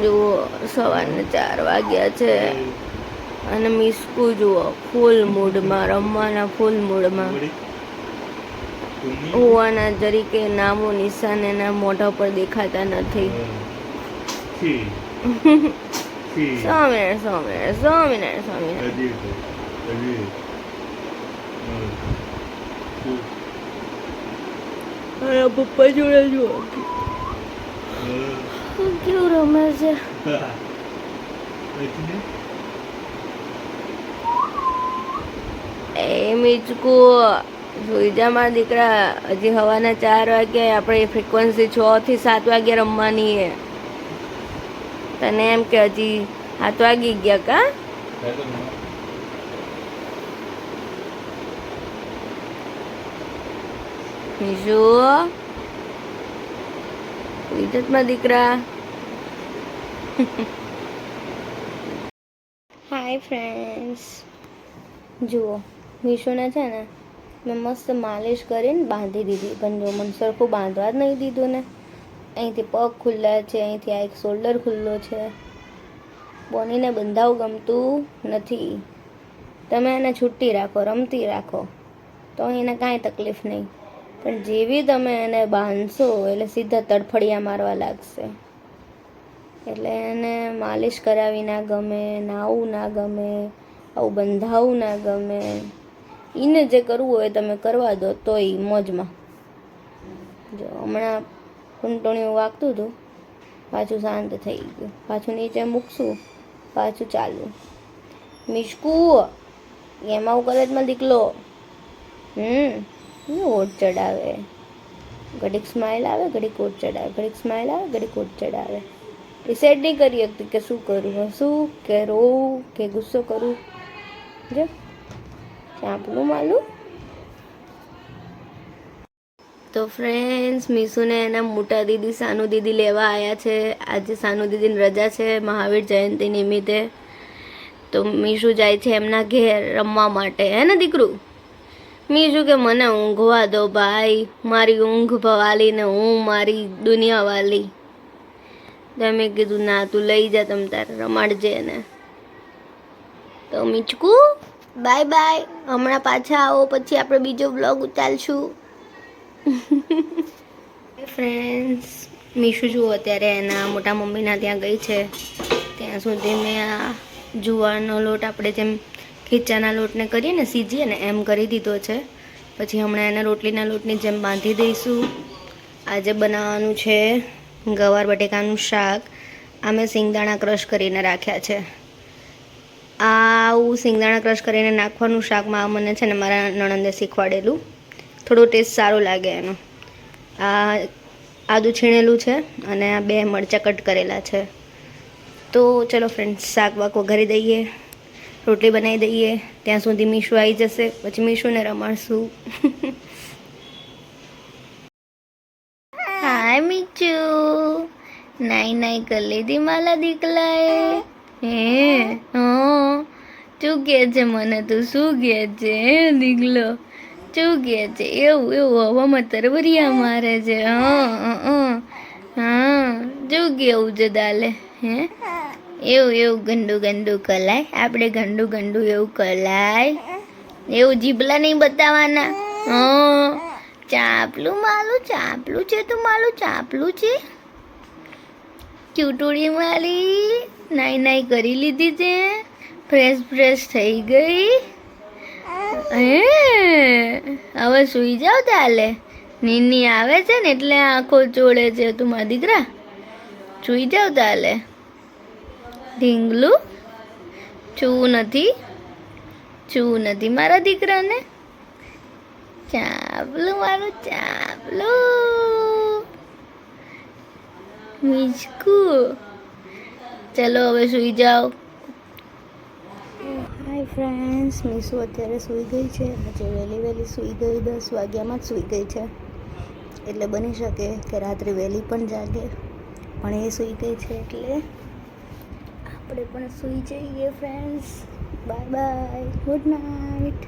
જુઓ સવારના 4 વાગ્યા છે અને મિસ્કુ જુઓ ફૂલ મૂડમાં, રમવાના ફૂલ મૂડમાં. હોવાના જરીકે નામો નિશાન એના મોઢા પર દેખાતા નથી. સ્વામિનારાયણ સ્વામિનારાયણ સ્વામિનારાયણ સ્વામિનારાયણ. પપ્પા જોડે જુઓ કેવું રમે છે. એ મીચકુ સુઈ જા મારા દીકરા. હજી હવાના 4 વાગ્યા. આપણે ફ્રીક્વન્સી 6 થી 7 વાગ્યા રમવાની છે. તને એમ કે હજી 7 વાગી ગયા કા? મીશુ સુઈ જા મારા દીકરા. હાય ફ્રેન્ડ્સ, જુઓ મીશોને છે ને મેં મસ્ત માલિશ કરીને બાંધી દીધી, પણ જો મને સરખું બાંધવા જ નહીં દીધું ને. અહીંથી પગ ખુલ્લા છે, અહીંથી આ એક શોલ્ડર ખુલ્લો છે. બોનીને બંધાવું ગમતું નથી. તમે એને છૂટી રાખો, રમતી રાખો તો એને કાંઈ તકલીફ નહીં, પણ જેવી તમે એને બાંધશો એટલે સીધા તડફડિયા મારવા લાગશે. એટલે એને માલિશ કરાવી ના ગમે, નાવું ના ગમે, આવું બંધાવું ના ગમે. એને જે કરવું હોય તમે કરવા દો તોય મોજમાં. જો હમણાં ટૂંટણીયું વાગતું હતું, પાછું શાંત થઈ ગયું. પાછું નીચે મૂકશું, પાછું ચાલુ. મિશકુ એમાં કોલેજમાં દીકલો ઓટ ચડાવે. ઘડીક સ્માઇલ આવે, ઘડીક ઓટ ચડાવે, ઘડીક સ્માઇલ આવે, ઘડીક ઓટ ચડાવે. ડિસાઈડ નહીં કરી શકતી કે શું કરું, હસું કે રોવું કે ગુસ્સો કરું. જો ચાંપલું માલું. તો ફ્રેન્ડ્સ, મીશુને એના મોટા દીદી સાનુ દીદી લેવા આવ્યા છે. આજે સાનુ દીદીની રજા છે મહાવીર જયંતિ નિમિત્તે. તો મીશુ જાય છે એમના ઘેર રમવા માટે. હે ને દીકરું? મીશુ કે મને ઊંઘવા દો ભાઈ, મારી ઊંઘ વાલી ને હું મારી દુનિયા વાલી. તમે કીધું ના, તું લઈ જા, તમ તારે રમાડજે એને. તો મીચકુ બાય બાય. હમણાં પાછા આવો, પછી આપણે બીજો બ્લોગ ઉતારશું. ફ્રેન્ડ્સ, મીશુ જુઓ અત્યારે એના મોટા મમ્મીના ત્યાં ગઈ છે. ત્યાં સુધી મેં આ જુવારનો લોટ આપણે જેમ ખીચાના લોટને કરીએ ને, સીજીએ ને એમ કરી દીધો છે. પછી હમણાં એના રોટલીના લોટની જેમ બાંધી દઈશું. આજે બનાવવાનું છે ગવાર બટેકાનું શાક. આ મેં સિંગદાણા ક્રશ કરીને રાખ્યા છે. આવું સિંગદાણા ક્રશ કરીને નાખવાનું શાકમાં મને છે ને મારા નણંદે શીખવાડેલું. થોડો ટેસ્ટ સારો લાગે એનો. આ આદું છીણેલું છે અને આ 2 મરચાં કટ કરેલા છે. તો ચલો ફ્રેન્ડ્સ, શાક વાક વઘારી દઈએ, રોટલી બનાવી દઈએ. ત્યાં સુધી મીશુ આવી જશે, પછી મીશુને રમાડશું. હાય મીચુ, નાઈ નાઈ કરી લીધી માલા દીકલાએ. હે શું કહે છે મને? તું શું કહે છે દીકલો? શું કહે છે? એવું હવામાં તરવરિયા મારે છે. હા શું કેવું છે દાલે? હે એવું ગંદુ ગંદુ કલાય? આપણે ગંદુ એવું કલાય? એવું જીભલા નહીં બતાવવાના. ચાપલું માલું ચાપલું છે, તો માલું ચાપલું છે. ચૂંટણી મારી નાઈ કરી લીધી છે, ફ્રેશ થઈ ગઈ. હવે સુઈ જાવ તાલે. નીની આવે છે ને એટલે આંખો ચોળે છે. તું મારા દીકરા સુઈ જાવ તાલે. ઢીંગલું છું નથી મારા દીકરાને. ચાપલું મારું ચાપલું. મિચકુ ચલો હવે સુઈ જાઓ. હાય ફ્રેન્ડ્સ, મીશુ અત્યારે સૂઈ ગઈ છે. આજે વહેલી સૂઈ ગઈ, 10 વાગ્યામાં જ સૂઈ ગઈ છે. એટલે બની શકે કે રાત્રે વહેલી પણ જાગે, પણ એ સૂઈ ગઈ છે એટલે આપણે પણ સૂઈ જઈએ. Friends bye bye, good night.